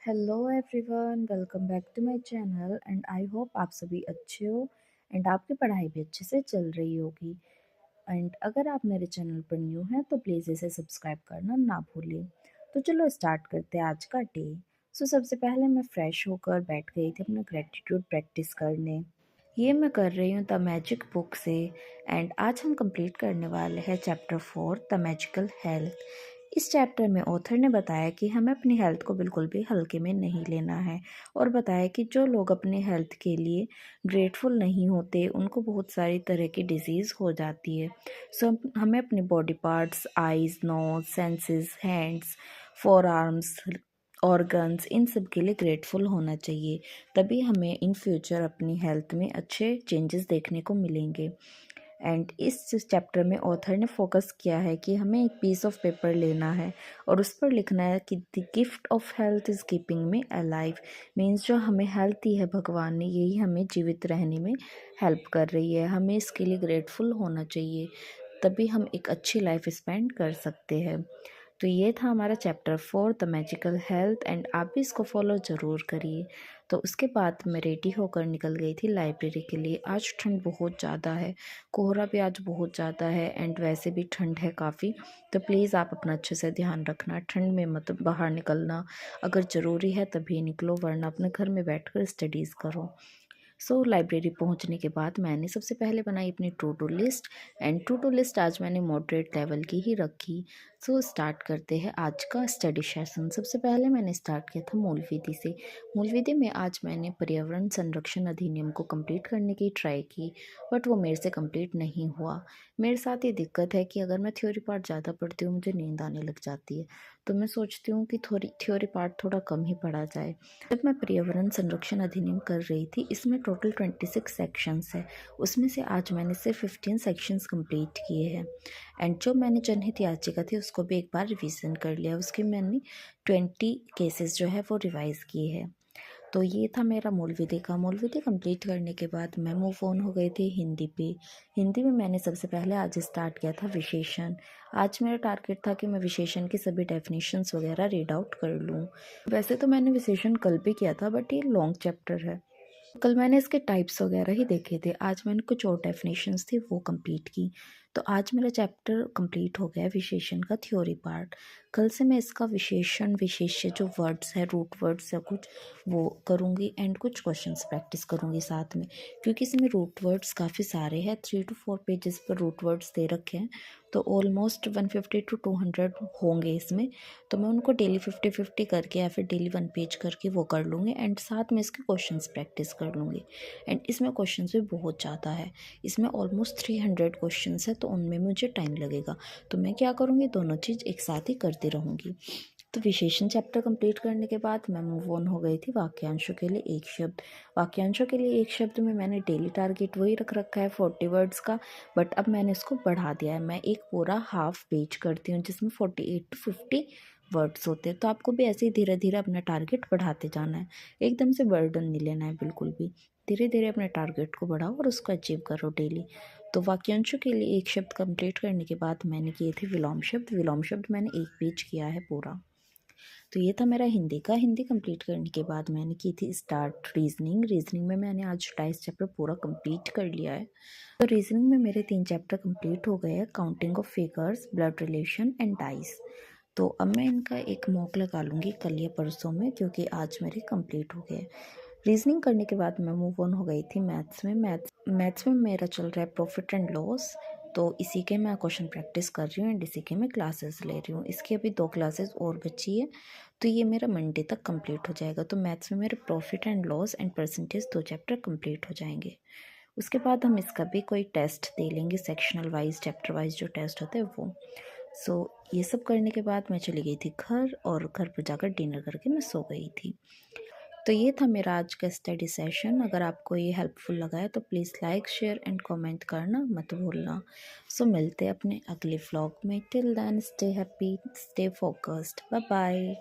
Hello everyone, welcome back to my channel and I hope आप सभी अच्छे हो एंड आपकी पढ़ाई भी अच्छे से चल रही होगी। एंड अगर आप मेरे चैनल पर न्यू हैं तो प्लीज़ इसे सब्सक्राइब करना ना भूलें। तो चलो स्टार्ट करते हैं आज का डे। सबसे पहले मैं फ्रेश होकर बैठ गई थी अपना ग्रेटिट्यूड प्रैक्टिस करने। ये मैं कर रही हूँ द मैजिक बुक से। एंड आज हम कंप्लीट करने वाले हैं चैप्टर 4 द मैजिकल हेल्थ। इस चैप्टर में ऑथर ने बताया कि हमें अपनी हेल्थ को बिल्कुल भी हल्के में नहीं लेना है और बताया कि जो लोग अपनी हेल्थ के लिए ग्रेटफुल नहीं होते उनको बहुत सारी तरह की डिजीज़ हो जाती है। हमें अपने body parts, eyes, nose, senses, hands, forearms, organs, इन सब के लिए ग्रेटफुल होना चाहिए। तभी हमें इन फ्यूचर अपनी हेल्थ में अच्छे चेंजेस देखने को मिलेंगे। एंड इस चैप्टर में ऑथर ने फोकस किया है कि हमें एक पीस ऑफ पेपर लेना है और उस पर लिखना है कि the gift of health is keeping me alive. Means जो हमें हेल्थ दी है भगवान ने, यही हमें जीवित रहने में हेल्प कर रही है। हमें इसके लिए ग्रेटफुल होना चाहिए, तभी हम एक अच्छी लाइफ स्पेंड कर सकते हैं। तो ये था हमारा chapter 4 the magical health and आप भी इसको फॉलो ज़रूर करिए। तो उसके बाद मैं रेडी होकर निकल गई थी लाइब्रेरी के लिए। आज ठंड बहुत ज़्यादा है, कोहरा भी आज बहुत ज़्यादा है एंड वैसे भी ठंड है काफ़ी। तो प्लीज़ आप अपना अच्छे से ध्यान रखना, ठंड में मत बाहर निकलना। अगर ज़रूरी है तभी निकलो, वरना अपने घर में बैठकर स्टडीज़ करो। लाइब्रेरी पहुंचने के बाद मैंने सबसे पहले बनाई अपनी to do list. And to do list आज मैंने मॉडरेट लेवल की ही रखी। स्टार्ट करते हैं आज का स्टडी सेशन। सबसे पहले मैंने स्टार्ट किया था मूल विधि से। मूल विधि में आज मैंने पर्यावरण संरक्षण अधिनियम को कंप्लीट करने की ट्राई की, बट वो मेरे से कंप्लीट नहीं हुआ। मेरे साथ ये दिक्कत है कि अगर मैं थ्योरी पार्ट ज़्यादा पढ़ती हूँ मुझे नींद आने लग जाती है। तो मैं सोचती हूँ कि थ्योरी पार्ट थोड़ा कम ही पढ़ा जाए। जब मैं पर्यावरण संरक्षण अधिनियम कर रही थी, इसमें टोटल 26 सेक्शंस है। उसमें से आज मैंने सिर्फ 15 सेक्शंस कंप्लीट किए हैं। एंड जो मैंने जनहित याचिका थी उसको भी एक बार रिवीजन कर लिया। उसके मैंने 20 केसेस जो है वो रिवाइज किए हैं। तो ये था मेरा मूल विधि का। मूल विधि कंप्लीट करने के बाद मैं मूव ऑन हो गई थी हिंदी पे। हिंदी में मैंने सबसे पहले आज स्टार्ट किया था विशेषण। आज मेरा टारगेट था कि मैं विशेषण की सभी डेफिनेशंस वगैरह रीड आउट कर लूँ। वैसे तो मैंने विशेषण कल भी किया था, बट ये लॉन्ग चैप्टर है। कल मैंने इसके टाइप्स वगैरह ही देखे थे, आज मैंने कुछ और डेफिनेशंस थी वो कंप्लीट की। तो आज मेरा चैप्टर कंप्लीट हो गया विशेषण का थ्योरी पार्ट। कल से मैं इसका विशेषण विशेष्य जो वर्ड्स है, रूट वर्ड्स या कुछ, वो करूँगी एंड कुछ क्वेश्चंस प्रैक्टिस करूँगी साथ में, क्योंकि इसमें रूट वर्ड्स काफ़ी सारे हैं। 3 to 4 पेजेस पर रूट वर्ड्स दे रखे हैं, तो ऑलमोस्ट 150 to 200 होंगे इसमें। तो मैं उनको डेली 50-50 करके या फिर डेली 1 पेज करके वो कर लूँगी एंड साथ में इसके क्वेश्चंस प्रैक्टिस कर लूँगी। एंड इसमें क्वेश्चंस भी बहुत ज़्यादा है, इसमें ऑलमोस्ट 300 क्वेश्चंस है, तो उनमें मुझे टाइम लगेगा। तो मैं क्या करूँगी, दोनों चीज़ एक साथ ही करती रहूँगी। तो विशेषण चैप्टर कंप्लीट करने के बाद मैं मूव ऑन हो गई थी वाक्यांशों के लिए एक शब्द। वाक्यांशों के लिए एक शब्द में मैंने डेली टारगेट वही रख रखा है 40 वर्ड्स का, बट अब मैंने इसको बढ़ा दिया है। मैं एक पूरा हाफ पेज करती हूँ जिसमें 48 to 50 वर्ड्स होते हैं। तो आपको भी ऐसे ही धीरे धीरे अपना टारगेट बढ़ाते जाना है, एकदम से बर्डन नहीं लेना है बिल्कुल भी। धीरे धीरे अपने टारगेट को बढ़ाओ और उसको अचीव करो डेली। तो वाक्यांशों के लिए एक शब्द कंप्लीट करने के बाद मैंने किए थे विलोम शब्द। विलोम शब्द मैंने एक पेज किया है पूरा। तो ये था मेरा हिंदी का। हिंदी कंप्लीट करने के बाद मैंने की थी स्टार्ट रीजनिंग। रीजनिंग में मैंने आज 28 चैप्टर पूरा कंप्लीट कर लिया है। तो रीजनिंग में मेरे 3 चैप्टर कंप्लीट हो गए हैं, counting of figures, blood relation and dice. तो अब मैं इनका एक मॉक लगा लूँगी कल या परसों में, क्योंकि आज मेरे कंप्लीट हो गए। रीजनिंग करने के बाद मैं मूव ऑन हो गई थी मैथ्स में। मैथ्स में मेरा चल रहा है प्रॉफिट एंड लॉस। तो इसी के मैं क्वेश्चन प्रैक्टिस कर रही हूँ एंड इसी के मैं क्लासेस ले रही हूँ। इसकी अभी 2 क्लासेस और बची है, तो ये मेरा मंडे तक कंप्लीट हो जाएगा। तो मैथ्स में मेरे profit and loss and percentage 2 chapter complete हो जाएंगे। उसके बाद हम इसका भी कोई टेस्ट दे लेंगे, सेक्शनल वाइज, चैप्टर वाइज जो टेस्ट होते हैं वो। ये सब करने के बाद मैं चली गई थी घर, और घर पर जाकर डिनर करके मैं सो गई थी। तो ये था मेरा आज का स्टडी सेशन। अगर आपको ये हेल्पफुल लगा है तो please like, share and comment करना मत भूलना। मिलते हैं अपने अगले व्लॉग में। Till then stay happy, stay focused, bye bye.